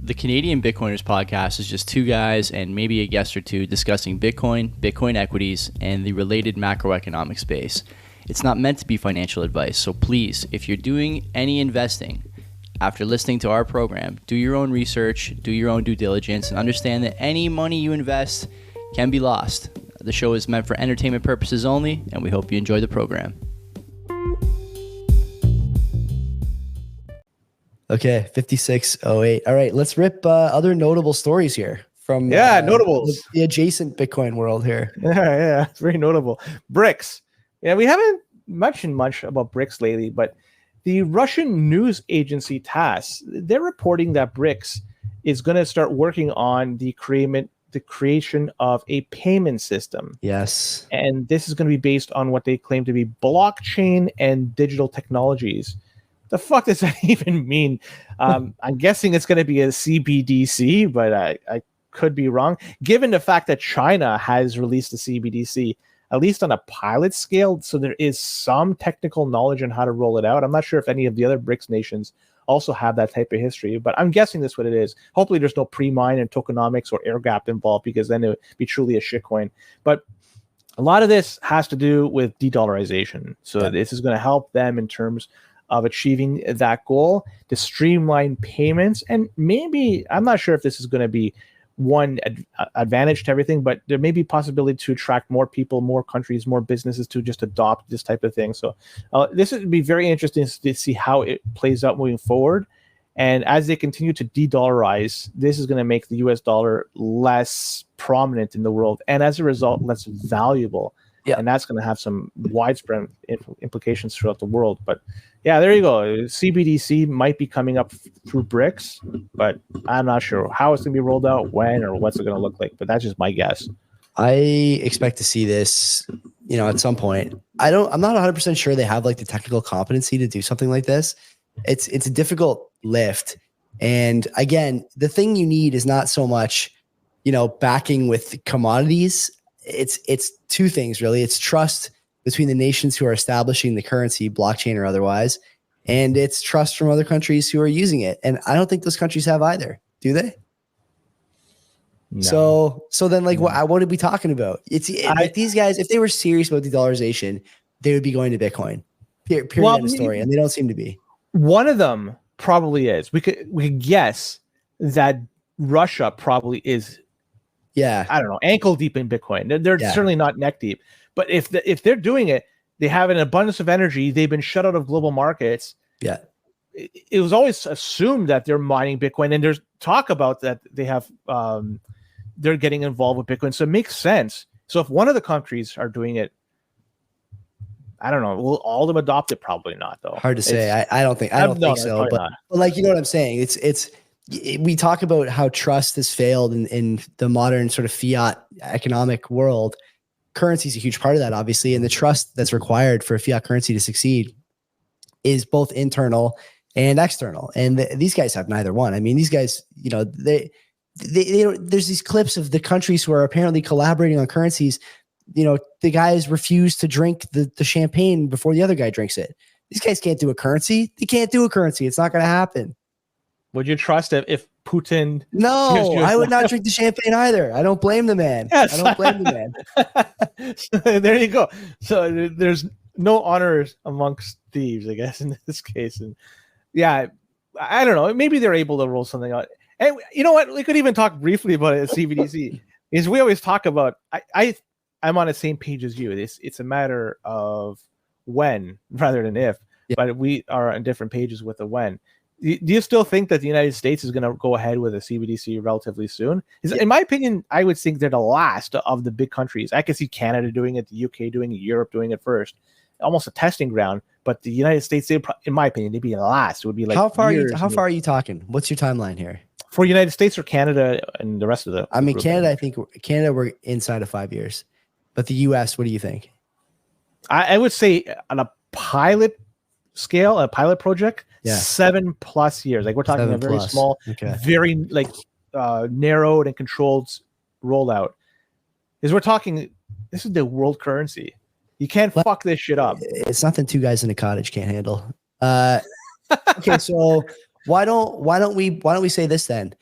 The Canadian Bitcoiners podcast is just two guys and maybe a guest or two discussing Bitcoin, Bitcoin equities, and the related macroeconomic space. It's not meant to be financial advice, so please, if you're doing any investing after listening to our program, do your own research, do your own due diligence, and understand that any money you invest can be lost. The show is meant for entertainment purposes only, and we hope you enjoy the program. Okay, 5608. All right, let's rip other notable stories here from notables. The adjacent Bitcoin world here. Yeah, very notable. BRICS. Yeah, we haven't mentioned much about BRICS lately, but the Russian news agency TASS, they're reporting that BRICS is going to start working on the creation of a payment system. Yes. And this is going to be based on what they claim to be blockchain and digital technologies. The fuck does that even mean? I'm guessing it's going to be a CBDC, but I could be wrong. Given the fact that China has released a CBDC, at least on a pilot scale, so there is some technical knowledge on how to roll it out. I'm not sure if any of the other BRICS nations also have that type of history, but I'm guessing that's what it is. Hopefully there's no pre-mine and tokenomics or air gap involved, because then it would be truly a shitcoin. But a lot of this has to do with de-dollarization. So this is going to help them in terms of achieving that goal, to streamline payments. And maybe, I'm not sure if this is going to be one advantage to everything, but there may be possibility to attract more people, more countries, more businesses to just adopt this type of thing. So this would be very interesting to see how it plays out moving forward. And as they continue to de-dollarize, this is going to make the US dollar less prominent in the world, and as a result, less valuable. Yeah. And that's going to have some widespread implications throughout the world. But yeah, there you go. CBDC might be coming up through BRICS, but I'm not sure how it's going to be rolled out, when, or what's it going to look like. But that's just my guess. I expect to see this, at some point. I'm not 100% sure they have like the technical competency to do something like this. It's a difficult lift. And again, the thing you need is not so much, backing with commodities. It's two things, really. It's trust between the nations who are establishing the currency, blockchain or otherwise, and it's trust from other countries who are using it. And I don't think those countries have either, do they? No. So then, like, what are we talking about? Like these guys, if they were serious about de-dollarization, they would be going to Bitcoin. Period. End of story. And they don't seem to be. One of them probably is. We could guess that Russia probably is. Yeah, I don't know, ankle deep in Bitcoin. They're certainly not neck deep. But if they're doing it, they have an abundance of energy. They've been shut out of global markets. Yeah, it was always assumed that they're mining Bitcoin, and there's talk about that they have they're getting involved with Bitcoin. So it makes sense. So if one of the countries are doing it, I don't know. Will all of them adopt it? Probably not, though. Hard to say. I don't think so. But like, you know what I'm saying? It's. We talk about how trust has failed in the modern sort of fiat economic world. Currency is a huge part of that, obviously. And the trust that's required for a fiat currency to succeed is both internal and external. And these guys have neither one. I mean, these guys, they there's these clips of the countries who are apparently collaborating on currencies. The guys refuse to drink the champagne before the other guy drinks it. These guys can't do a currency. They can't do a currency. It's not going to happen. Would you trust it if Putin? No, I would not drink the champagne either. I don't blame the man. Yes. I don't blame the man. So there you go. So there's no honors amongst thieves, I guess, in this case. And yeah, I don't know. Maybe they're able to roll something out. And you know what? We could even talk briefly about it at CBDC. Is we always talk about. I'm on the same page as you. It's a matter of when rather than if. Yeah. But we are on different pages with the when. Do you still think that the United States is going to go ahead with a CBDC relatively soon? In my opinion, I would think they're the last of the big countries. I could see Canada doing it, the UK doing it, Europe doing it first. Almost a testing ground. But the United States, in my opinion, they'd be the last. It would be like how far are you talking? What's your timeline here? For United States or Canada and the rest of the group? Canada, I think Canada, we're inside of 5 years. But the US, what do you think? I would say on a pilot scale, a pilot project, 7+ years. Like we're talking a very small, very like narrowed and controlled rollout. Is we're talking, this is the world currency. You can't fuck this shit up. It's nothing two guys in a cottage can't handle. Okay, so why don't we say this then?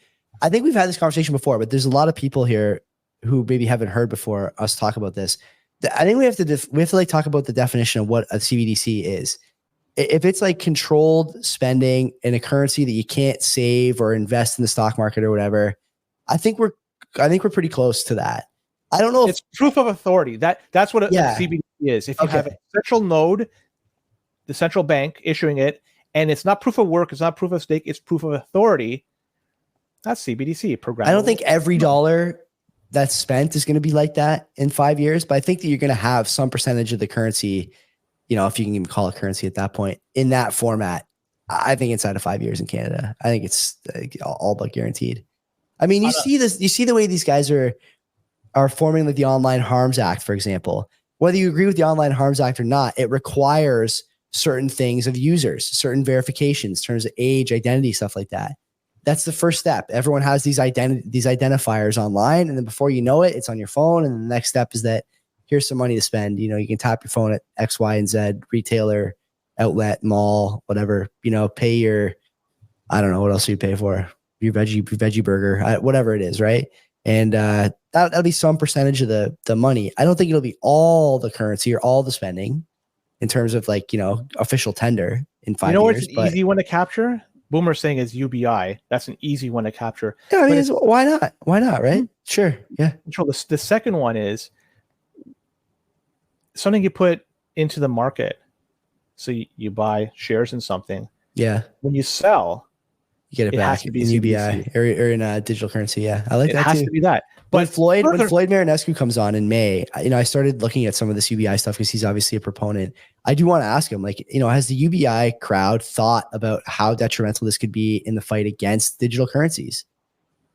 I think we've had this conversation before, but there's a lot of people here who maybe haven't heard before us talk about this. I think we have to like talk about the definition of what a CBDC is. If it's like controlled spending in a currency that you can't save or invest in the stock market or whatever, I think we're pretty close to that. I don't know if it's proof of authority. That's what a CBDC is. If you have a central node, the central bank issuing it, and it's not proof of work, it's not proof of stake, it's proof of authority. That's CBDC program. I don't think every dollar that's spent is going to be like that in 5 years, but I think that you're going to have some percentage of the currency, if you can even call it currency at that point, in that format. I think inside of 5 years in Canada, I think it's all but guaranteed. I mean, you see the way these guys are forming like the Online Harms Act, for example. Whether you agree with the Online Harms Act or not, it requires certain things of users, certain verifications in terms of age, identity, stuff like that. That's the first step. Everyone has these identifiers online, and then before you know it, it's on your phone. And the next step is that here's some money to spend. You can tap your phone at X, Y, and Z retailer, outlet, mall, whatever. Pay your, I don't know what else you pay for, your veggie burger, whatever it is, right? And that'll be some percentage of the money. I don't think it'll be all the currency or all the spending in terms of like official tender in 5 years. It's an easy one to capture. Boomer's saying is UBI. That's an easy one to capture. Yeah, I mean, why not? Why not, right? Sure, yeah. Control. The second one is something you put into the market. So you buy shares in something. Yeah. When you sell, you get it back. Has to be in UBI or in a digital currency. Yeah, I like that too. It has to be that. But when Floyd Marinescu comes on in May, I started looking at some of this UBI stuff because he's obviously a proponent. I do want to ask him, has the UBI crowd thought about how detrimental this could be in the fight against digital currencies?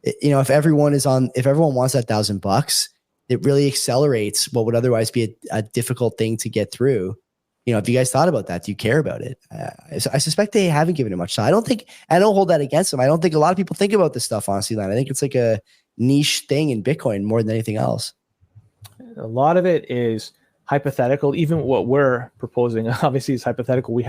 If everyone wants that $1,000, it really accelerates what would otherwise be a difficult thing to get through. Have you guys thought about that? Do you care about it? I suspect they haven't given it much thought. I don't hold that against them. I don't think a lot of people think about this stuff, honestly, Len. I think it's like a niche thing in Bitcoin more than anything else. A lot of it is hypothetical. Even what we're proposing, obviously, is hypothetical.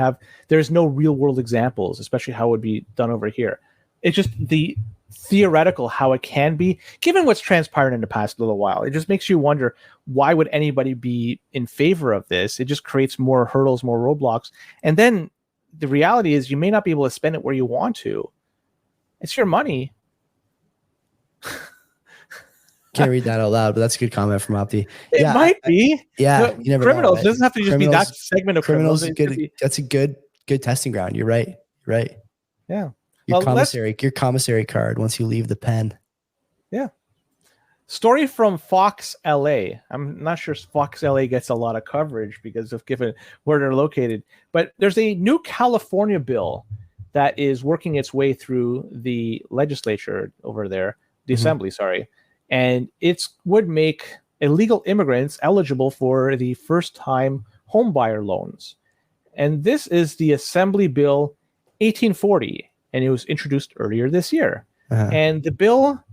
There's no real world examples, especially how it would be done over here. It's just the theoretical how it can be, given what's transpired in the past little while. It just makes you wonder, why would anybody be in favor of this? It just creates more hurdles, more roadblocks. And then the reality is you may not be able to spend it where you want to. It's your money. Can't read that out loud, but that's a good comment from Opti. It might be. You never criminals. know, It doesn't have to just be that segment of criminals. That's a good testing ground. You're right. Yeah. Your commissary card once you leave the pen. Yeah. Story from Fox LA. I'm not sure Fox LA gets a lot of coverage because of given where they're located, but there's a new California bill that is working its way through the legislature over there, the assembly, sorry. And it would make illegal immigrants eligible for the first-time homebuyer loans. And this is the Assembly Bill 1840, and it was introduced earlier this year. And the bill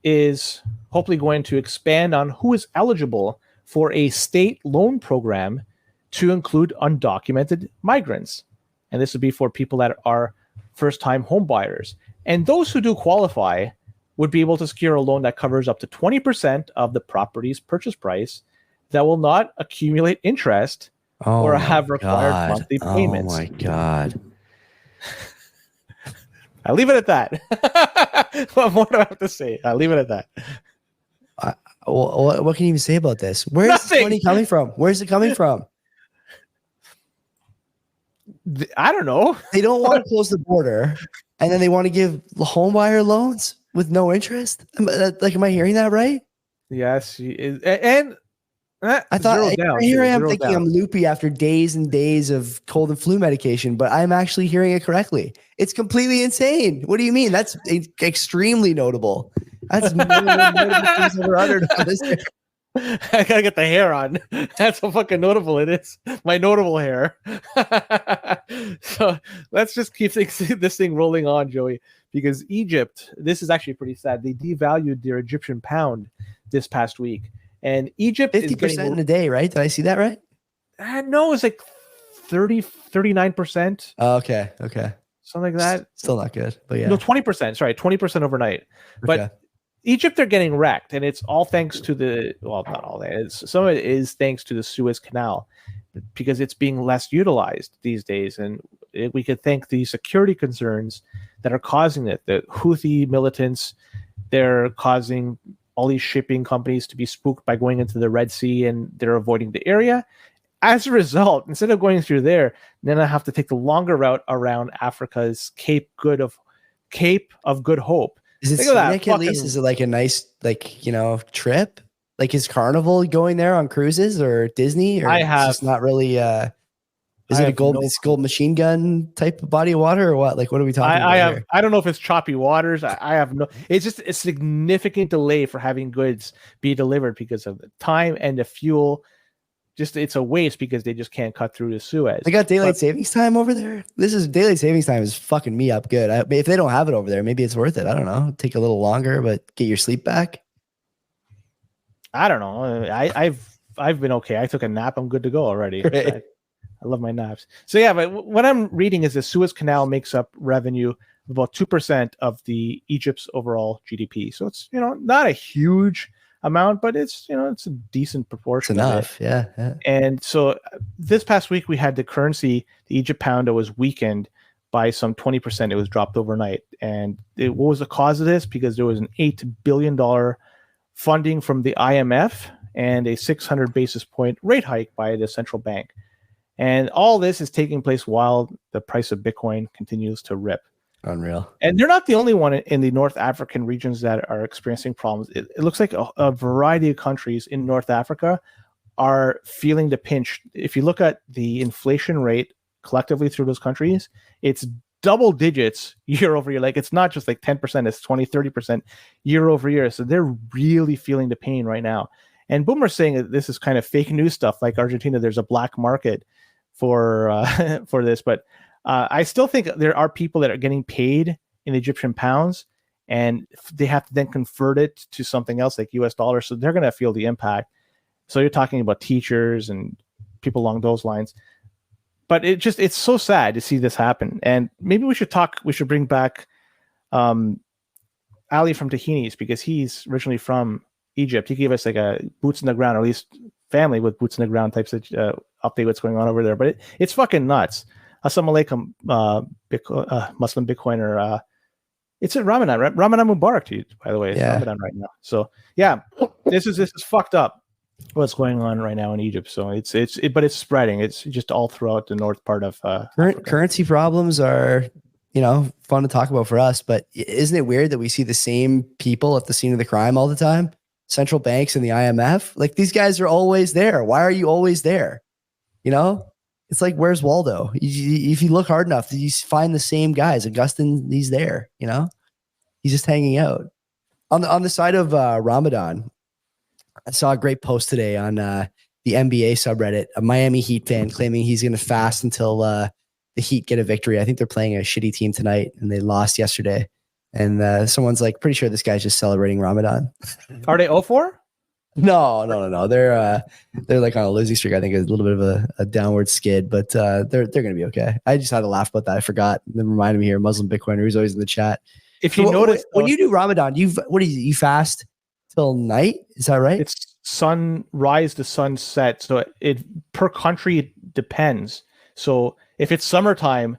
is hopefully going to expand on who is eligible for a state loan program to include undocumented migrants. And this would be for people that are first-time homebuyers. And those who do qualify would be able to secure a loan that covers up to 20% of the property's purchase price that will not accumulate interest or have required monthly payments. Oh my God. I'll leave it at that. What more do I have to say? I'll leave it at that. What can you even say about this? Where's the money coming from? Where's it coming from? I don't know. They don't want to close the border, and then they want to give homebuyer loans with no interest. Am I hearing that right? Yes, and I thought here I am thinking I'm loopy after days and days of cold and flu medication, but I'm actually hearing it correctly. It's completely insane. What do you mean? That's extremely notable. That's more than things ever uttered on this. I gotta get the hair on. That's how fucking notable it is. My notable hair. So let's just keep this thing rolling on, Joey, because Egypt, this is actually pretty sad. They devalued their Egyptian pound this past week. And Egypt 50% in a day, right? Did I see that right? No, it's like 39%. Okay. something like that. Still not good, but yeah. No, 20%. Sorry, 20% overnight. But Egypt, they're getting wrecked, and it's all thanks to not all that. Some of it is thanks to the Suez Canal, because it's being less utilized these days, and we could thank the security concerns that are causing it. The Houthi militants, they're causing all these shipping companies to be spooked by going into the Red Sea, and they're avoiding the area. As a result, instead of going through there, then I have to take the longer route around Africa's Cape of Good Hope. Is it scenic at least? Is it like a nice, trip? Like, is Carnival going there on cruises or Disney? Or it's just not really. Is it a gold machine gun type of body of water or what? Like, what are we talking about here? I don't know if it's choppy waters. I have no. It's just a significant delay for having goods be delivered because of the time and the fuel. Just it's a waste because they just can't cut through the Suez. They got daylight savings time over there. Daylight savings time is fucking me up good. If they don't have it over there, maybe it's worth it. I don't know. Take a little longer, but get your sleep back. I don't know. I've been okay. I took a nap. I'm good to go already. Right. I love my naps. So yeah, but what I'm reading is the Suez Canal makes up revenue of about 2% of the Egypt's overall GDP. So it's not a huge amount, but it's it's a decent proportion. It's enough, yeah. And so this past week we had the currency, the Egypt pound, that was weakened by some 20%. It was dropped overnight. And what was the cause of this? Because there was an $8 billion funding from the IMF and a 600 basis point rate hike by the central bank. And all this is taking place while the price of Bitcoin continues to rip. Unreal. And they're not the only one in the North African regions that are experiencing problems. It looks like a variety of countries in North Africa are feeling the pinch. If you look at the inflation rate collectively through those countries, it's double digits year over year. Like, it's not just like 10%, it's 20, 30% year over year. So they're really feeling the pain right now. And Boomer's saying that this is kind of fake news stuff. Like Argentina, there's a black market for this, but I still think there are people that are getting paid in Egyptian pounds, and they have to then convert it to something else like US dollars. So they're going to feel the impact. So you're talking about teachers and people along those lines. But it's so sad to see this happen. And maybe we should bring back Ali from Tahini's, because he's originally from Egypt. He gave us like a boots in the ground, or at least family with boots in the ground types of update what's going on over there. But it's fucking nuts. Assalamu alaikum, Muslim Bitcoiner. It's a Ramadan, right? Ramadan Mubarak to you, by the way. It's Ramadan right now. So yeah, this is fucked up what's going on right now in Egypt. So but it's spreading. It's just all throughout the north part of currency problems are, fun to talk about for us, but isn't it weird that we see the same people at the scene of the crime all the time? Central banks and the IMF, like, these guys are always there. Why are you always there? It's like, where's Waldo? If you look hard enough, you find the same guys. Augustine, he's there. He's just hanging out. On the side of Ramadan, I saw a great post today on the NBA subreddit. A Miami Heat fan claiming he's going to fast until the Heat get a victory. I think they're playing a shitty team tonight, and they lost yesterday. And someone's like, pretty sure this guy's just celebrating Ramadan. Are they 0-4? No. They're like on a losing streak. I think a little bit of a downward skid, but they're going to be okay. I just had to laugh about that. I forgot. It reminded me here, Muslim Bitcoiner, who's always in the chat. If you notice, when you do Ramadan, you fast till night? Is that right? It's sunrise to sunset. So it per country it depends. So if it's summertime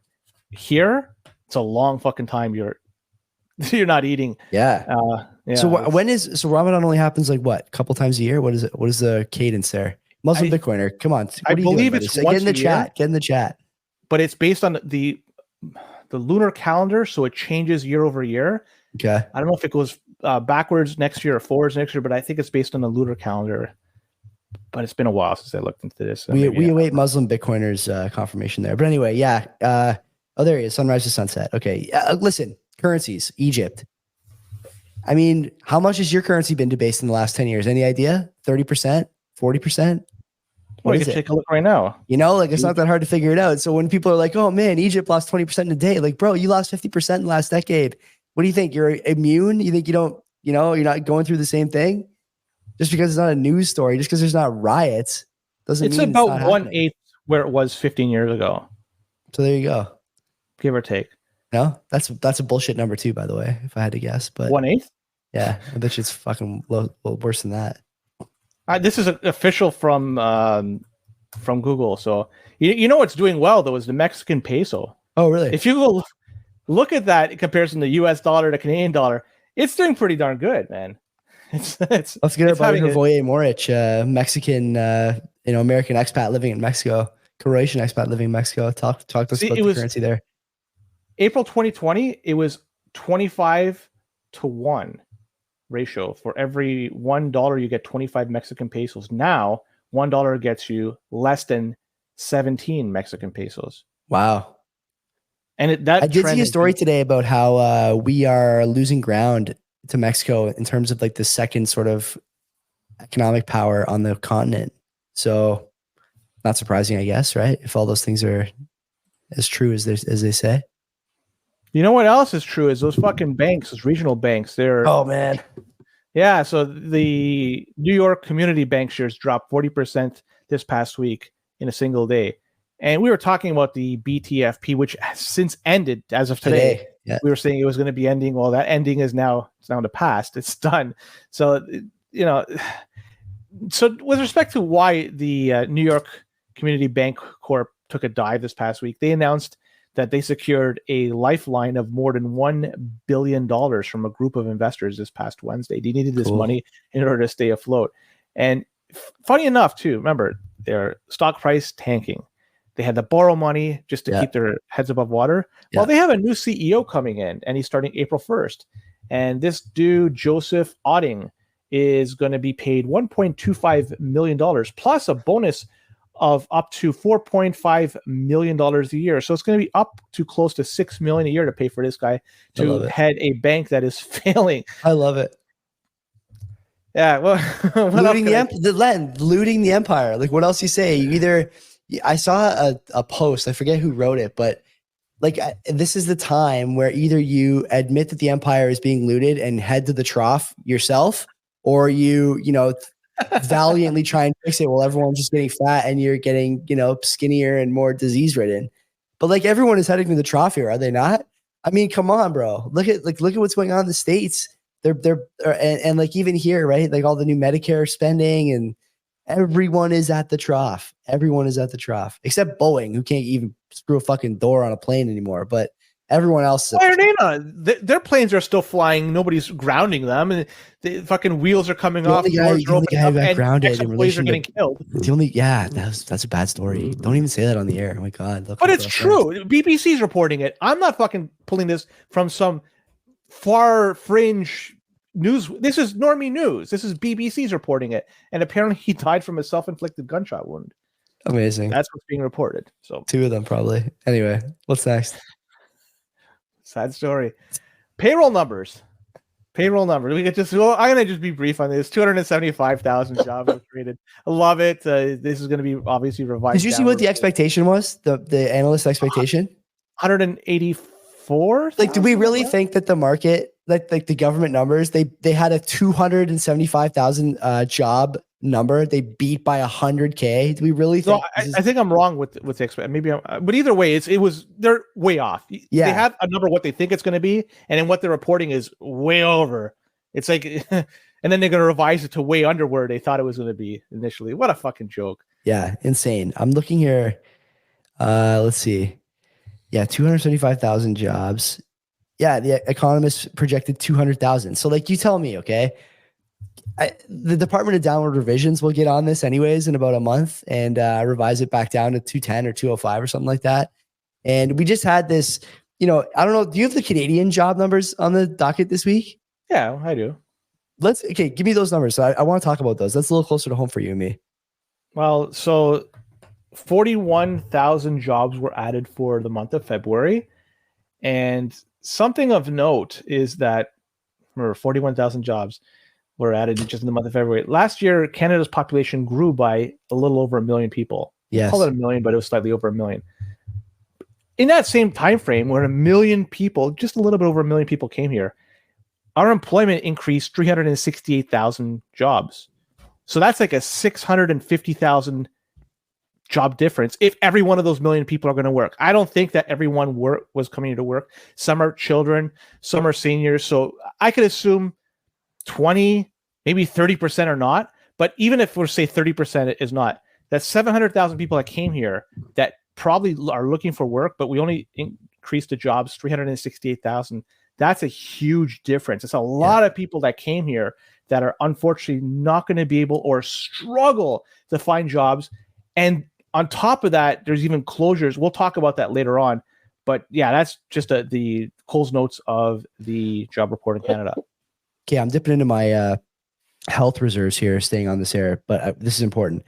here, it's a long fucking time. You're not eating. Yeah. So Ramadan only happens like what? A couple times a year? What is it? What is the cadence there? Muslim Bitcoiner, come on. I believe it's once get in the chat. Get in the chat. But it's based on the lunar calendar, so it changes year over year. Okay. I don't know if it goes backwards next year or forwards next year, but I think it's based on the lunar calendar. But it's been a while since I looked into this. So we await Muslim Bitcoiners confirmation there. But anyway, yeah. There he is. Sunrise to sunset. Okay. Listen, currencies, Egypt. I mean, how much has your currency been debased in the last 10 years? Any idea? 30%? 40%? Well, you can take a look right now. It's not that hard to figure it out. So when people are like, oh man, Egypt lost 20% in a day, like, bro, you lost 50% in the last decade. What do you think? You're immune? You think you don't, you're not going through the same thing? Just because it's not a news story, just because there's not riots, doesn't mean it's about 1/8 where it was 15 years ago. So there you go. Give or take. No, that's a bullshit number too, by the way, if I had to guess. But 1/8? Yeah, I bet you it's fucking worse than that. This is official from Google. So you know what's doing well though is the Mexican peso. Oh, really? If you go look at that in comparison to U.S. dollar to Canadian dollar, it's doing pretty darn good, man. It's Let's get our buddy Hrvoje Moric, Mexican, American expat living in Mexico, Croatian expat living in Mexico. Talk to us about the currency there. April 2020, it was 25-1 ratio. For every $1, you get 25 Mexican pesos. Now, $1 gets you less than 17 Mexican pesos. Wow. And I did see a story today about how we are losing ground to Mexico in terms of like the second sort of economic power on the continent. So not surprising, I guess, right? If all those things are as true as they say. You know what else is true is those fucking banks, those regional banks. Oh man. Yeah, so the New York Community Bank shares dropped 40% this past week in a single day. And we were talking about the BTFP, which has since ended as of today. Yeah. We were saying it was going to be ending. Well, that ending is now in the past. It's done. So, so with respect to why the New York Community Bank Corp took a dive this past week, they announced that they secured a lifeline of more than $1 billion from a group of investors this past Wednesday. They needed this money in order to stay afloat. And funny enough, too, remember, their stock price tanking. They had to borrow money just to keep their heads above water. Yeah. Well, they have a new CEO coming in, and he's starting April 1st. And this dude, Joseph Otting, is going to be paid $1.25 million plus a bonus of up to $4.5 million a year. So it's going to be up to close to $6 million a year to pay for this guy to head a bank that is failing. I love it. Yeah, well, looting the empire. Like, what else you say? I saw a post. I forget who wrote it, but like this is the time where either you admit that the empire is being looted and head to the trough yourself, or you valiantly try and fix it while everyone's just getting fat and you're getting skinnier and more disease ridden. But like everyone is heading to the trough here, are they not? I mean, come on, bro. Look at what's going on in the States. They're like even here, right? Like all the new Medicare spending, and everyone is at the trough. Everyone is at the trough, except Boeing, who can't even screw a fucking door on a plane anymore. But everyone else. Why are they not? Their planes are still flying. Nobody's grounding them, and the fucking wheels are coming off. The only guy who got grounded in relation are getting killed. That's a bad story. Don't even say that on the air. Oh my god! But it's true. BBC's reporting it. I'm not fucking pulling this from some far fringe news. This is normie news. This is BBC's reporting it, and apparently he died from a self-inflicted gunshot wound. Amazing. That's what's being reported. So 2 of them probably. Anyway, what's next? Sad story. Payroll numbers. I'm gonna just be brief on this. 275,000 jobs were created. I love it. This is going to be obviously revised. Did you see what the expectation was? The analyst expectation? 184. Like, do we really think that the market, like the government numbers, they had a 275,000 job number, they beat by 100K? Do we really think? No, I think I'm wrong with the expect. Maybe but either way, they're way off. Yeah, they have a number what they think it's going to be, and then what they're reporting is way over. It's like, and then they're going to revise it to way under where they thought it was going to be initially. What a fucking joke! Yeah, insane. I'm looking here. Let's see. Yeah, 275,000 jobs. Yeah, the economists projected 200,000. So, like, you tell me, okay. The Department of Downward Revisions will get on this anyways in about a month and revise it back down to 210 or 205 or something like that. And we just had this, I don't know. Do you have the Canadian job numbers on the docket this week? Yeah, I do. Give me those numbers. So I want to talk about those. That's a little closer to home for you and me. Well, so 41,000 jobs were added for the month of February. And something of note is that, remember, 41,000 jobs were added just in the month of February. Last year, Canada's population grew by a little over 1 million people. Yes. Call it 1 million, but it was slightly over 1 million. In that same time frame, when 1 million people, just a little bit over 1 million people came here, our employment increased 368,000 jobs. So that's like a 650,000 job difference if every one of those million people are going to work. I don't think that everyone was coming to work. Some are children, some are seniors. So I could assume 20, maybe 30% are not. But even if we're say 30% is not, that's 700,000 people that came here that probably are looking for work, but we only increased the jobs 368,000. That's a huge difference. It's a lot of people that came here that are unfortunately not going to be able or struggle to find jobs. And on top of that, there's even closures. We'll talk about that later on. But yeah, that's just the Cole's notes of the job report in Canada. Okay, I'm dipping into my health reserves here, staying on this air, but this is important.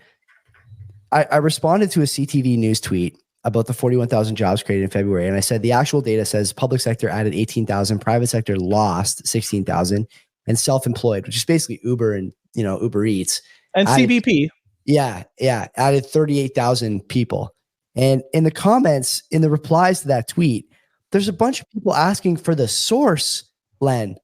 I responded to a CTV news tweet about the 41,000 jobs created in February. And I said, the actual data says public sector added 18,000, private sector lost 16,000, and self-employed, which is basically Uber and, Uber Eats. And added, CBP. Added 38,000 people. And in the comments, in the replies to that tweet, there's a bunch of people asking for the source, Len.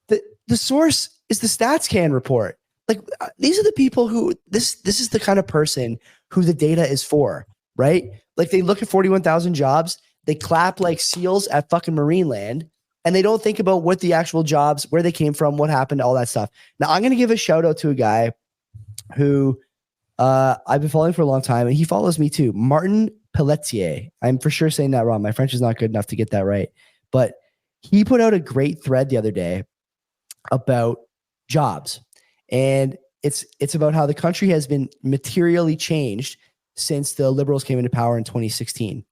The source is the StatsCan report. Like, these are the people who, this is the kind of person who the data is for, right? Like, they look at 41,000 jobs, they clap like seals at fucking Marineland, and they don't think about what the actual jobs, where they came from, what happened, all that stuff. Now, I'm going to give a shout out to a guy who I've been following for a long time, and he follows me too, Martin Pelletier. I'm for sure saying that wrong. My French is not good enough to get that right. But he put out a great thread the other day about jobs. And it's about how the country has been materially changed since the Liberals came into power in 2016.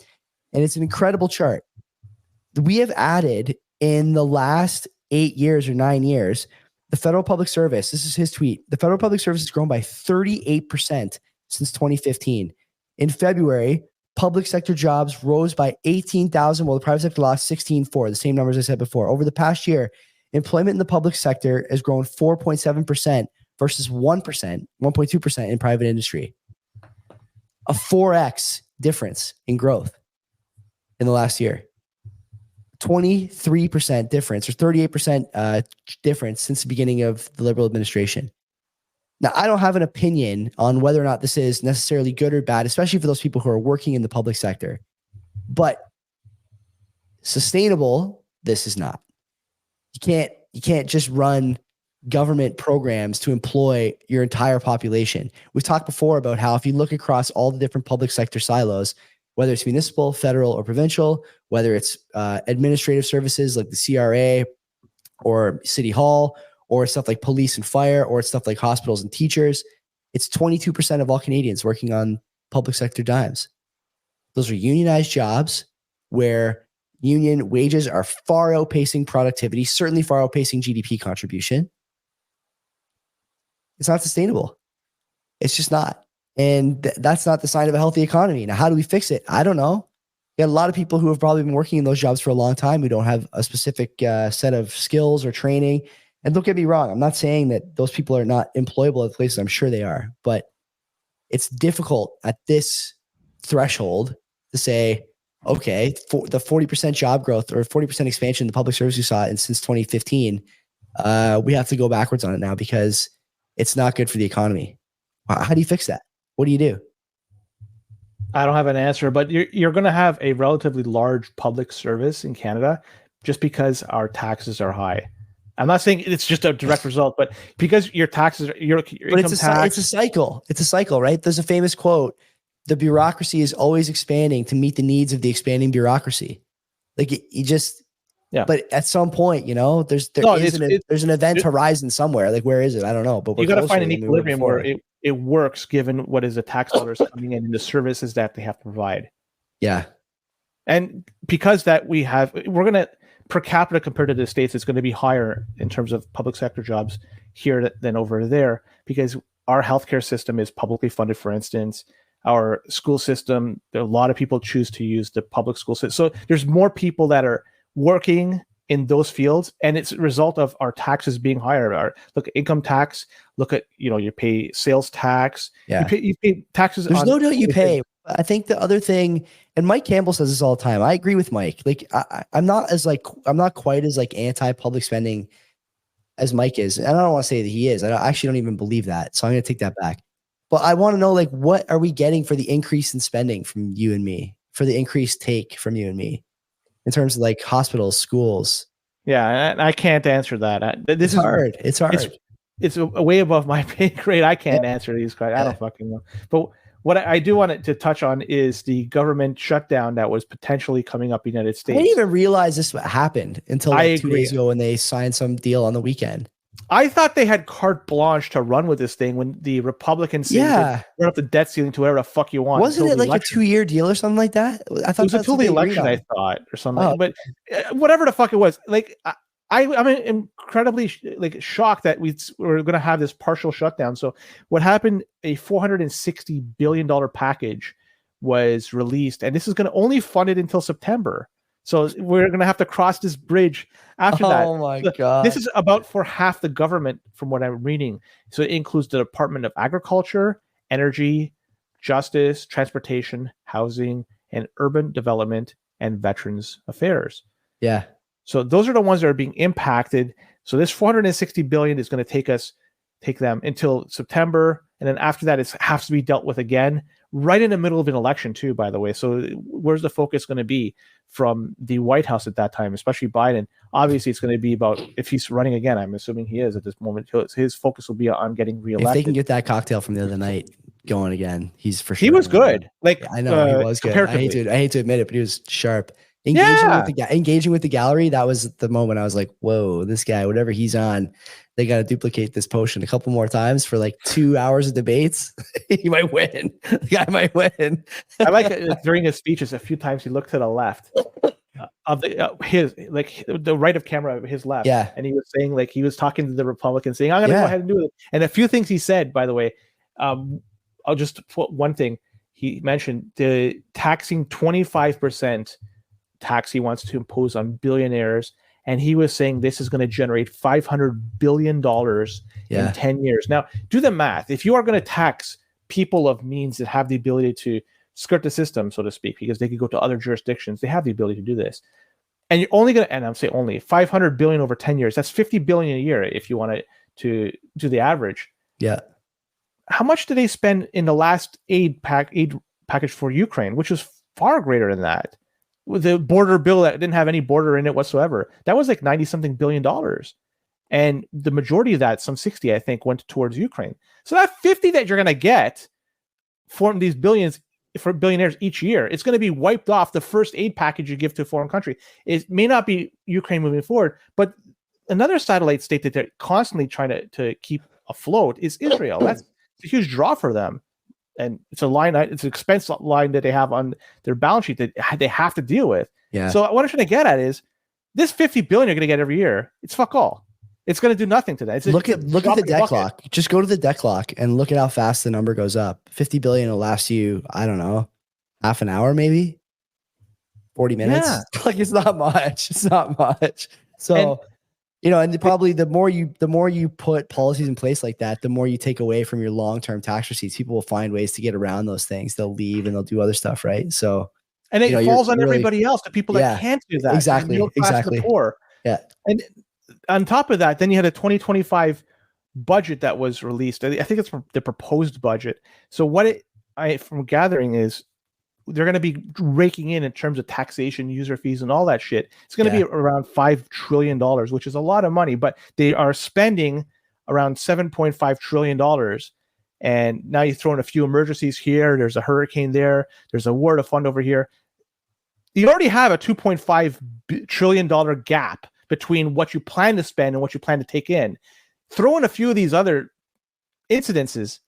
And it's an incredible chart. We have added in the last 8 years or 9 years, the federal public service, this is his tweet, the federal public service has grown by 38% since 2015. In February, public sector jobs rose by 18,000, while the private sector lost 16,400, the same numbers I said before. Over the past year, employment in the public sector has grown 4.7% versus 1.2% in private industry. A 4x difference in growth in the last year. 23% difference or 38% difference since the beginning of the Liberal administration. Now, I don't have an opinion on whether or not this is necessarily good or bad, especially for those people who are working in the public sector. But sustainable, this is not. You can't just run government programs to employ your entire population. We've talked before about how if you look across all the different public sector silos, whether it's municipal, federal, or provincial, whether it's administrative services like the CRA or City Hall, or stuff like police and fire, or it's stuff like hospitals and teachers, it's 22% of all Canadians working on public sector dimes. Those are unionized jobs where union wages are far outpacing productivity, certainly far outpacing GDP contribution. It's not sustainable. It's just not. And that's not the sign of a healthy economy. Now, how do we fix it? I don't know. You got a lot of people who have probably been working in those jobs for a long time who don't have a specific set of skills or training. And don't get me wrong, I'm not saying that those people are not employable at places. I'm sure they are. But it's difficult at this threshold to say, okay, for the 40% job growth or 40% expansion in the public service we saw since 2015, we have to go backwards on it now because it's not good for the economy. How do you fix that? What do you do? I don't have an answer, but you're going to have a relatively large public service in Canada just because our taxes are high. I'm not saying it's just a direct result, but because your taxes, your income tax. It's a cycle. It's a cycle, right? There's a famous quote: "The bureaucracy is always expanding to meet the needs of the expanding bureaucracy." Like you just, yeah. But at some point, there's an event horizon somewhere. Like where is it? I don't know. But you got to find an equilibrium where it works, given what is the tax dollars coming in and the services that they have to provide. Yeah, and because that we're gonna. Per capita compared to the States, it's going to be higher in terms of public sector jobs here than over there because our healthcare system is publicly funded, for instance. Our school system, a lot of people choose to use the public school system. So there's more people that are working in those fields, and it's a result of our taxes being higher. Look at income tax, look at, you pay sales tax. Yeah. You pay taxes. There's no doubt you pay. I think the other thing, and Mike Campbell says this all the time. I agree with Mike. Like I'm not quite as anti-public spending as Mike is. And I don't want to say that he is. I actually don't even believe that. So I'm going to take that back. But I want to know, like, what are we getting for the increase in spending from you and me, for the increased take from you and me in terms of like hospitals, schools? Yeah, I can't answer that. It's hard. It's hard. It's way above my pay grade. I can't answer these questions. I don't fucking know. But what I do want to touch on is the government shutdown that was potentially coming up in the United States. I didn't even realize this happened until like 2 days ago when they signed some deal on the weekend. I thought they had carte blanche to run with this thing when the Republicans run up the debt ceiling to whatever the fuck you want. Wasn't it like a 2-year deal or something like that? I thought it was until the election, I thought, or something. But whatever the fuck it was, like I'm incredibly shocked that we're going to have this partial shutdown. So what happened? A $460 billion package was released, and this is going to only fund it until September. So we're going to have to cross this bridge after that. Oh my God. This is about for half the government from what I'm reading. So it includes the Department of Agriculture, Energy, Justice, Transportation, Housing, and Urban Development, and Veterans Affairs. Yeah. So those are the ones that are being impacted. So this $460 billion is going to take them until September. And then after that, it has to be dealt with again, right in the middle of an election too, by the way. So where's the focus going to be from the White House at that time, especially Biden? Obviously, it's going to be about, if he's running again, I'm assuming he is at this moment, his focus will be on getting reelected. If they can get that cocktail from the other night going again, he's for sure. He was good. Like, I know he was good. I hate to admit it, but he was sharp. Engaging with the gallery, that was the moment I was like, whoa, this guy, whatever he's on, they got to duplicate this potion a couple more times for like 2 hours of debates. He might win. The guy might win. I like it, during his speeches, a few times he looked to the left of the right of camera, his left. Yeah. And he was saying, like, he was talking to the Republicans saying, I'm going to go ahead and do it. And a few things he said, by the way, I'll just put one thing. He mentioned the taxing 25% tax he wants to impose on billionaires, and he was saying this is going to generate $500 billion in 10 years. Now, do the math. If you are going to tax people of means that have the ability to skirt the system, so to speak, because they could go to other jurisdictions, they have the ability to do this. And you're only going to, and I'm saying only $500 billion over 10 years. That's $50 billion a year if you want to do the average. Yeah. How much did they spend in the last aid package for Ukraine, which was far greater than that? With the border bill that didn't have any border in it whatsoever, that was like $90-something billion. And the majority of that, some 60, I think, went towards Ukraine. So that 50 that you're going to get from these billions for billionaires each year, it's going to be wiped off the first aid package you give to a foreign country. It may not be Ukraine moving forward, but another satellite state that they're constantly trying to keep afloat is Israel. That's a huge draw for them. And it's an expense line that they have on their balance sheet that they have to deal with. Yeah. So what I'm trying to get at is this $50 billion you're going to get every year. It's fuck all. It's going to do nothing to that. Look at the debt clock. Just go to the debt clock and look at how fast the number goes up. 50 billion will last you, I don't know, half an hour, maybe 40 minutes. Yeah. Like it's not much. It's not much. So. And probably the more you put policies in place like that, the more you take away from your long-term tax receipts. People will find ways to get around those things. They'll leave and they'll do other stuff, right? So, and it falls on everybody else, the people that can't do that. Exactly. The poor. Yeah. And on top of that, then you had a 2025 budget that was released. I think it's the proposed budget. So what from gathering is, they're going to be raking in terms of taxation, user fees, and all that shit. It's going to be around $5 trillion, which is a lot of money, but they are spending around $7.5 trillion. And now you throw in a few emergencies here. There's a hurricane there. There's a war to fund over here. You already have a $2.5 trillion gap between what you plan to spend and what you plan to take in. Throw in a few of these other incidences,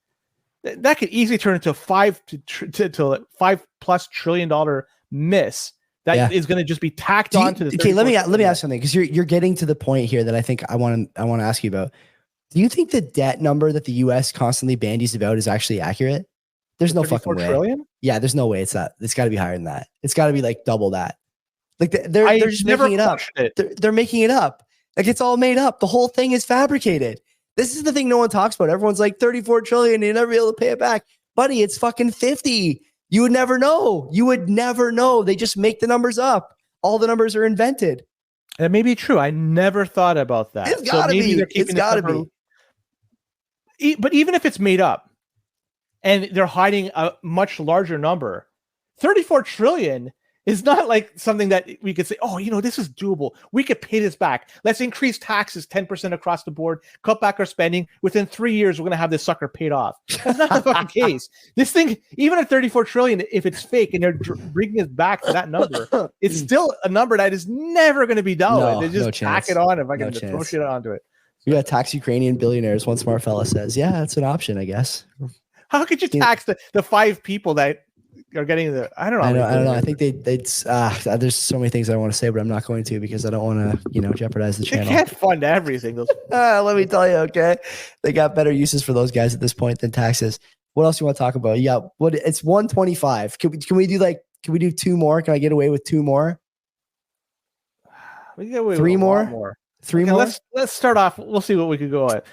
that could easily turn into $5+ trillion miss that is going to just be tacked on to the. Okay, let me ask something, because you're getting to the point here that I think I want to ask you about. Do you think the debt number that the U.S. constantly bandies about is actually accurate? There's no fucking way. Trillion? Yeah, there's no way it's that. It's got to be higher than that. It's got to be like double that. Like they're just making it up. They're making it up. Like it's all made up. The whole thing is fabricated. This is the thing no one talks about. Everyone's like 34 trillion. You'll never be able to pay it back. Buddy, it's fucking 50. You would never know. You would never know. They just make the numbers up. All the numbers are invented. That may be true. I never thought about that. It's gotta be. It's gotta be. But even if it's made up, and they're hiding a much larger number. 34 trillion is not like something that we could say, oh, this is doable. We could pay this back. Let's increase taxes 10% across the board, cut back our spending. Within 3 years, we're going to have this sucker paid off. That's not the fucking case. This thing, even at 34 trillion, if it's fake and they're bringing us back to that number, it's still a number that is never going to be done with. They just tack it on if I can throw shit onto it. We got tax Ukrainian billionaires. One smart fella says, yeah, that's an option, I guess. How could you tax the 5 people that are getting the? I don't know. I don't know. I think they'd. There's so many things I want to say, but I'm not going to because I don't want to, jeopardize the channel. They can't fund everything. Let me tell you, okay, they got better uses for those guys at this point than taxes. What else you want to talk about? Yeah, it's 125. Can we do Can we do 2 more? Can I get away with 2 more? We can get away 3 with more. 3 more. Let's start off. We'll see what we could go at.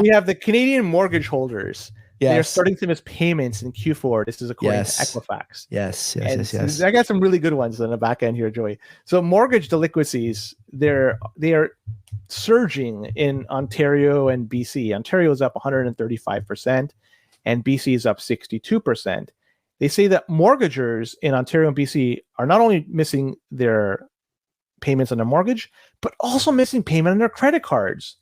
We have the Canadian mortgage holders. Yes. They are starting to miss payments in Q4. This is according to Equifax. Yes. I got some really good ones on the back end here, Joey. So mortgage delinquencies, they are surging in Ontario and BC. Ontario is up 135%, and BC is up 62%. They say that mortgagers in Ontario and BC are not only missing their payments on their mortgage, but also missing payment on their credit cards.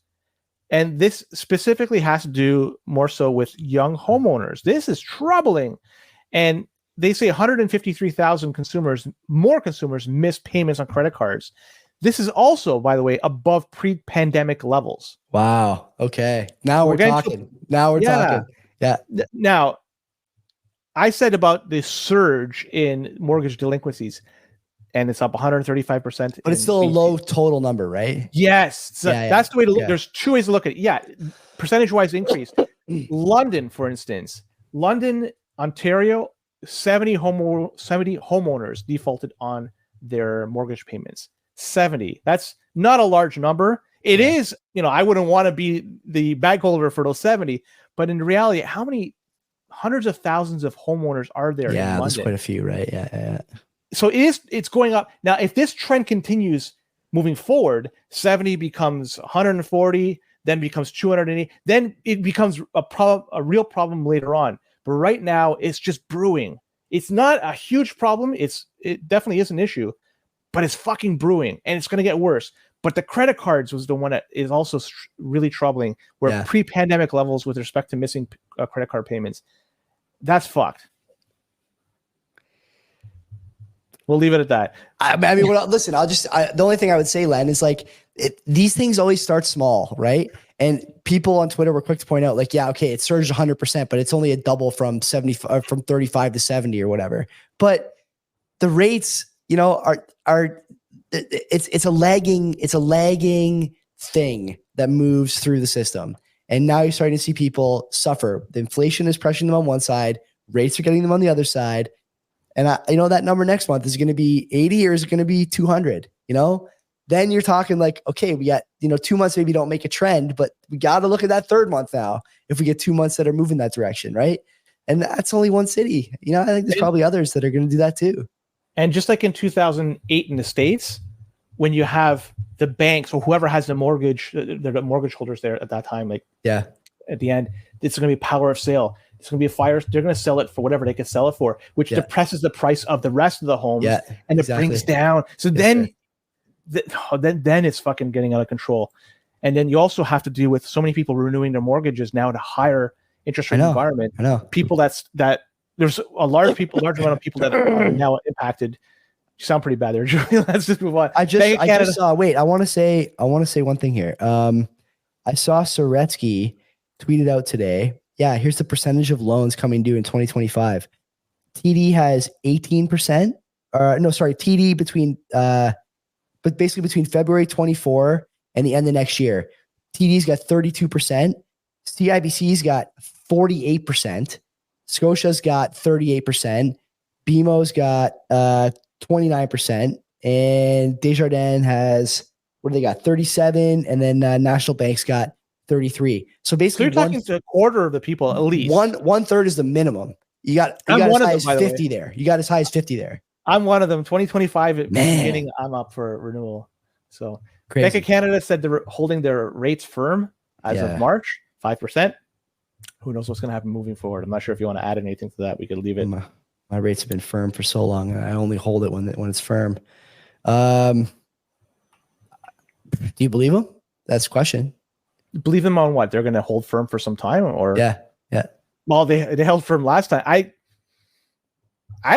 And this specifically has to do more so with young homeowners. This is troubling. And they say 153,000 more consumers miss payments on credit cards. This is also, by the way, above pre-pandemic levels. Wow. Okay. Now we're talking. Talking. Yeah. Now, I said about the surge in mortgage delinquencies, and it's up 135%. But it's still a low total number, right? Yes. So that's the way to look. There's 2 ways to look at it. Yeah. Percentage-wise increase. London, for instance. London, Ontario, 70 homeowners defaulted on their mortgage payments. 70. That's not a large number. It is, I wouldn't want to be the bag holder for those 70. But in reality, how many hundreds of thousands of homeowners are there in London? There's quite a few, right? Yeah. So it's going up. Now, if this trend continues moving forward, 70 becomes 140, then becomes 280, then it becomes a real problem later on. But right now, it's just brewing. It's not a huge problem. It definitely is an issue, but it's fucking brewing, and it's going to get worse. But the credit cards was the one that is also really troubling, where pre-pandemic levels with respect to missing credit card payments. That's fucked. We'll leave it at that. I mean, listen, the only thing I would say, Len, is these things always start small, right? And people on Twitter were quick to point out, it surged 100%, but it's only a double from 35 to 70 or whatever. But the rates, it's a lagging thing that moves through the system. And now you're starting to see people suffer. The inflation is pressuring them on one side, rates are getting them on the other side. And that number next month is going to be 80 or is it going to be 200? Then you're talking okay, we got, 2 months maybe don't make a trend, but we got to look at that 3rd month now if we get 2 months that are moving that direction, right? And that's only one city. I think there's probably others that are going to do that too. And just like in 2008 in the States, when you have the banks or whoever has the mortgage holders there at that time, at the end, it's going to be power of sale. It's going to be a fire. They're going to sell it for whatever they can sell it for, which depresses the price of the rest of the homes, and it brings down. So then it's fucking getting out of control. And then you also have to deal with so many people renewing their mortgages now in a higher interest rate environment. I know people that there's a large amount of people that are now impacted. You sound pretty bad there, Julie. Let's just move on. I want to say one thing here. I saw Soretsky tweeted out today. Yeah, here's the percentage of loans coming due in 2025. TD has 18%. TD between February 24 and the end of next year. TD's got 32%. CIBC's got 48%. Scotia's got 38%. BMO's got 29%. And Desjardins has, 37? And then National Bank's got 33. So basically, you're talking to a quarter of the people at least. One third is the minimum. You got as high as 50 there. You got as high as 50 there. I'm one of them. 2025 at the beginning, I'm up for renewal. So Bank of Canada said they're holding their rates firm as of March, 5%. who knows what's going to happen moving forward. I'm not sure if you want to add anything to that. We could leave it. My rates have been firm for so long. I only hold it when it's firm. Do you believe them? That's the question. Believe them on what? They're going to hold firm for some time, or yeah. Well, they held firm last time. I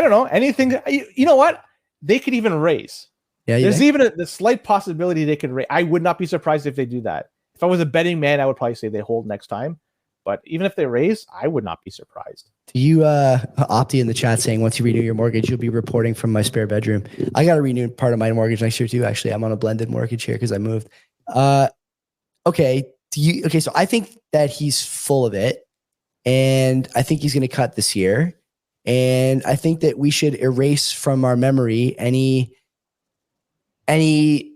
don't know anything. You know what? They could even raise. Yeah, there's even the slight possibility they could raise. I would not be surprised if they do that. If I was a betting man, I would probably say they hold next time. But even if they raise, I would not be surprised. Do you, Opti in the chat saying once you renew your mortgage, you'll be reporting from my spare bedroom. I got to renew part of my mortgage next year too. Actually, I'm on a blended mortgage here because I moved. Okay. So I think that he's full of it, and I think he's going to cut this year. And I think that we should erase from our memory any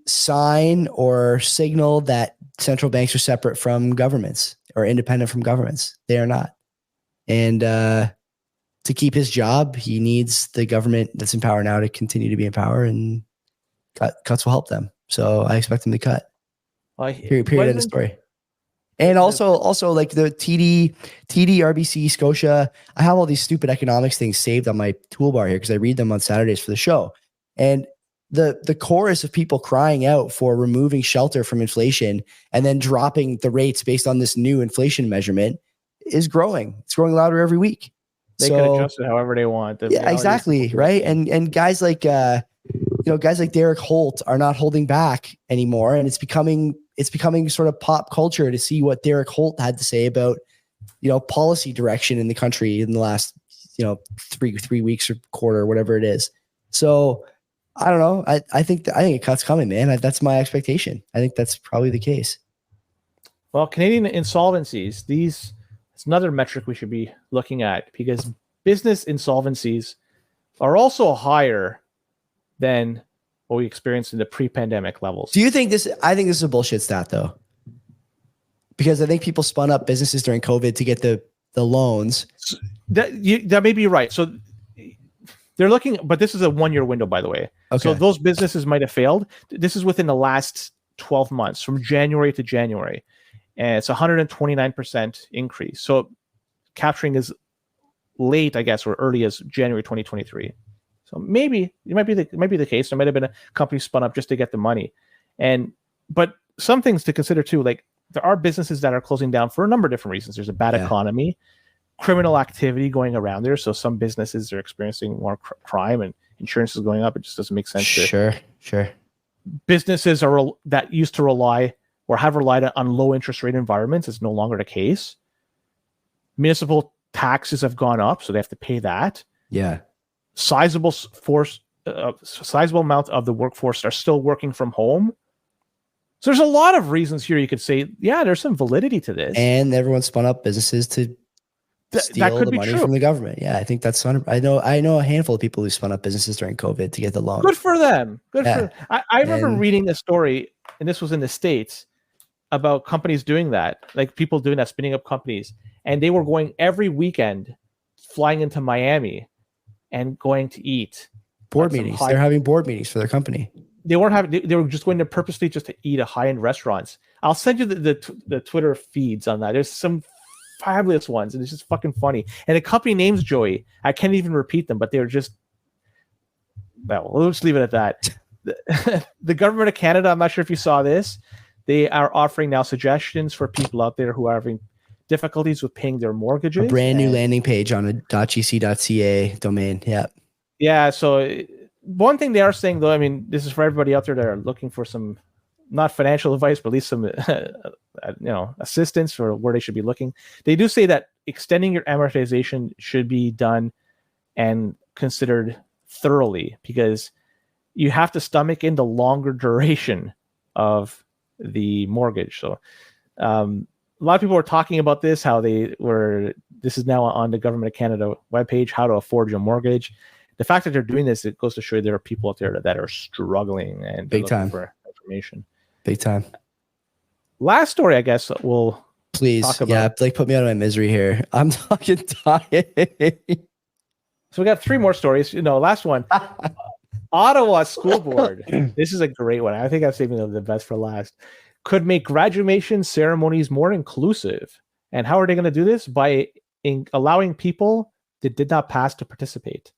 sign or signal that central banks are separate from governments or independent from governments. They are not. And to keep his job, he needs the government that's in power now to continue to be in power, and cuts will help them. So I expect him to cut. Period end of story. And also like the TD, RBC, Scotia, I have all these stupid economics things saved on my toolbar here because I read them on Saturdays for the show. And the chorus of people crying out for removing shelter from inflation and then dropping the rates based on this new inflation measurement is growing. It's growing louder every week. They can adjust it however they want. Yeah, exactly. Right. And guys like, guys like Derek Holt are not holding back anymore. And it's becoming sort of pop culture to see what Derek Holt had to say about, policy direction in the country in the last, 3 weeks or quarter, whatever it is. So I don't know. I think a cut's coming, man. That's my expectation. I think that's probably the case. Well, Canadian insolvencies, it's another metric we should be looking at, because business insolvencies are also higher than what we experienced in the pre-pandemic levels. Do you think this? I think this is a bullshit stat, though, because I think people spun up businesses during COVID to get the loans. That may be right. So they're looking, but this is a 1-year window, by the way. Okay. So those businesses might have failed. This is within the last 12 months, from January to January, and it's 129% increase. So capturing as late, I guess, or early as January 2023. So maybe it might be the case. There might have been a company spun up just to get the money, but some things to consider too. Like, there are businesses that are closing down for a number of different reasons. There's a bad economy, criminal activity going around there. So some businesses are experiencing more crime, and insurance is going up. It just doesn't make sense. Sure. Businesses that used to rely or have relied on low interest rate environments is no longer the case. Municipal taxes have gone up, so they have to pay that. Yeah. Sizable amount of the workforce are still working from home. So there's a lot of reasons here you could say, yeah, there's some validity to this. And everyone spun up businesses to steal the money from the government. Yeah, I think that's. I know a handful of people who spun up businesses during COVID to get the loan. Good for them. For them. I remember reading a story, and this was in the States, about companies doing that, like people doing that, spinning up companies, and they were going every weekend, flying into Miami and going to eat board meetings. They're having board meetings for their company. They weren't having. They were just going to purposely just to eat at high-end restaurants. I'll send you the Twitter feeds on that. There's some fabulous ones, and it's just fucking funny. And the company names, Joey, I can't even repeat them, but they're just. Well, we'll just leave it at that. The government of Canada, I'm not sure if you saw this, they are offering now suggestions for people out there who are having difficulties with paying their mortgages. A brand new landing page on a .gc.ca domain. Yeah. Yeah. So one thing they are saying, though, I mean, this is for everybody out there that are looking for some, not financial advice, but at least some, assistance for where they should be looking. They do say that extending your amortization should be done and considered thoroughly, because you have to stomach in the longer duration of the mortgage. So a lot of people were talking about this, this is now on the Government of Canada webpage, how to afford your mortgage. The fact that they're doing this, it goes to show you there are people out there that are struggling and big time for information. Big time. Last story, I guess we'll please talk about. Yeah, Blake, put me out of my misery here. I'm fucking tired. So we got 3 more stories. Last one. Ottawa School Board. This is a great one. I think I'm saving the best for last. Could make graduation ceremonies more inclusive And how are they going to do this? By allowing people that did not pass to participate.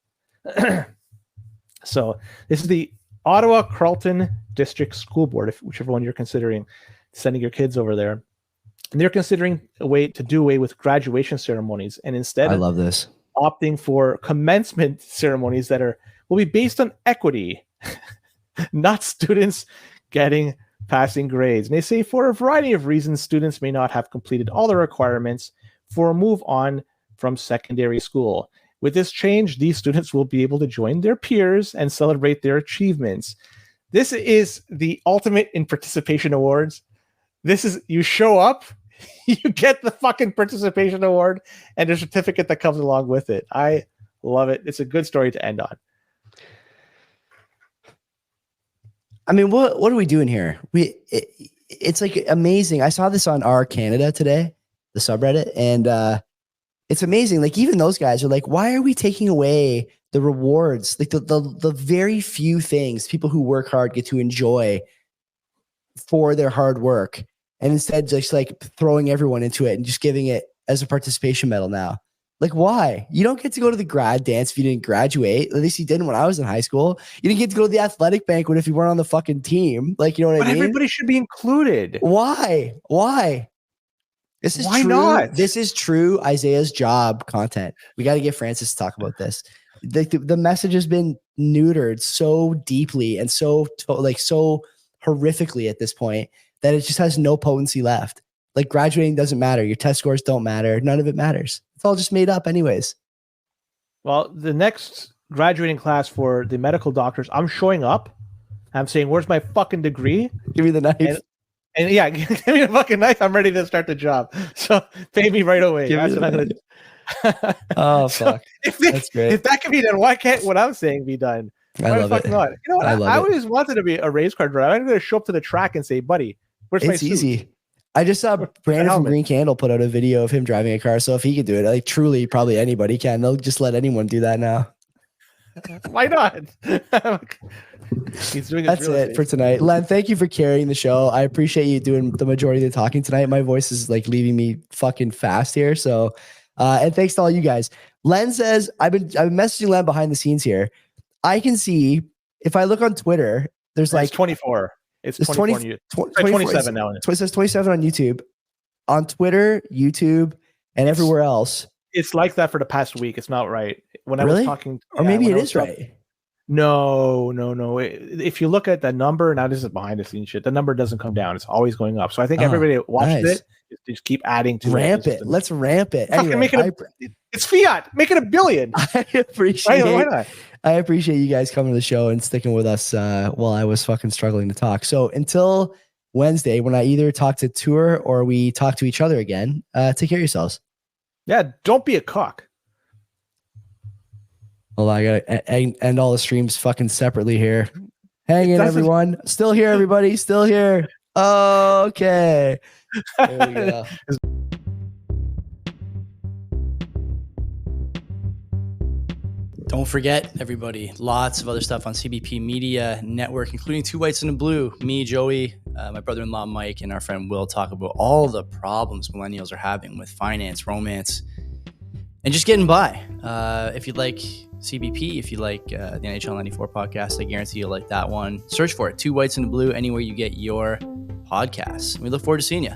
So this is the Ottawa Carleton District School Board, whichever one you're considering sending your kids over there. And they're considering a way to do away with graduation ceremonies, and instead I love this, opting for commencement ceremonies that will be based on equity, not students getting passing grades. And they say for a variety of reasons, students may not have completed all the requirements for a move on from secondary school. With this change, these students will be able to join their peers and celebrate their achievements. This is the ultimate in participation awards. This is, you show up, you get the fucking participation award and the certificate that comes along with it. I love it. It's a good story to end on. I mean, what are we doing here? It's like amazing. I saw this on Our Canada today, the subreddit, and it's amazing. Like, even those guys are like, why are we taking away the rewards? Like the very few things people who work hard get to enjoy for their hard work, and instead just like throwing everyone into it and just giving it as a participation medal now. Like, why? You don't get to go to the grad dance if you didn't graduate. At least you didn't when I was in high school. You didn't get to go to the athletic banquet if you weren't on the fucking team. Like, you know what I mean? But everybody should be included. Why? This is true. Not? This is true Isaiah's job content. We got to get Francis to talk about this. The message has been neutered so deeply and so horrifically at this point that it just has no potency left. Like, graduating doesn't matter. Your test scores don't matter. None of it matters. It's all just made up anyways. Well, the next graduating class for the medical doctors, I'm showing up. I'm saying, where's my fucking degree? Give me the knife. And yeah, give me a fucking knife. I'm ready to start the job. So pay me right away. That's what I'm going to do. Oh, fuck. That's great. If that can be done, why can't what I'm saying be done? I love it. Not? You know what? I always wanted to be a race car driver. I'm going to show up to the track and say, buddy, where's my suit? It's easy. I just saw Brandon from Green Candle put out a video of him driving a car. So if he could do it, like, truly, probably anybody can. They'll just let anyone do that now. Why not? He's doing. That's it for tonight. Len, thank you for carrying the show. I appreciate you doing the majority of the talking tonight. My voice is like leaving me fucking fast here. So, and thanks to all you guys. Len says, I've been messaging Len behind the scenes here. I can see if I look on Twitter, there's like 24. It's 24 27 now. It says 27 on YouTube, on Twitter, YouTube, and everywhere else. It's like that for the past week. It's not right. When I was talking, or maybe it is right. No. If you look at the number, now this is behind the scenes shit. The number doesn't come down. It's always going up. So I think everybody that watched it just keep adding to ramp it. Let's ramp it. Anyway, it's fiat. Make it $1 billion. I appreciate why not? I appreciate you guys coming to the show and sticking with us while I was fucking struggling to talk. So until Wednesday, when I either talk to Tour or we talk to each other again, take care of yourselves. Yeah, don't be a cock. Well, I gotta end all the streams fucking separately here. Hang in, everyone. Still here, everybody. Still here. Okay. There we go. Don't forget, everybody, lots of other stuff on CBP Media Network, including Two Whites and a Blue. Me, Joey, my brother-in-law, Mike, and our friend Will talk about all the problems millennials are having with finance, romance, and just getting by. If you'd like CBP, if you like the NHL 94 podcast, I guarantee you'll like that one. Search for it, Two Whites and a Blue, anywhere you get your podcasts. We look forward to seeing you.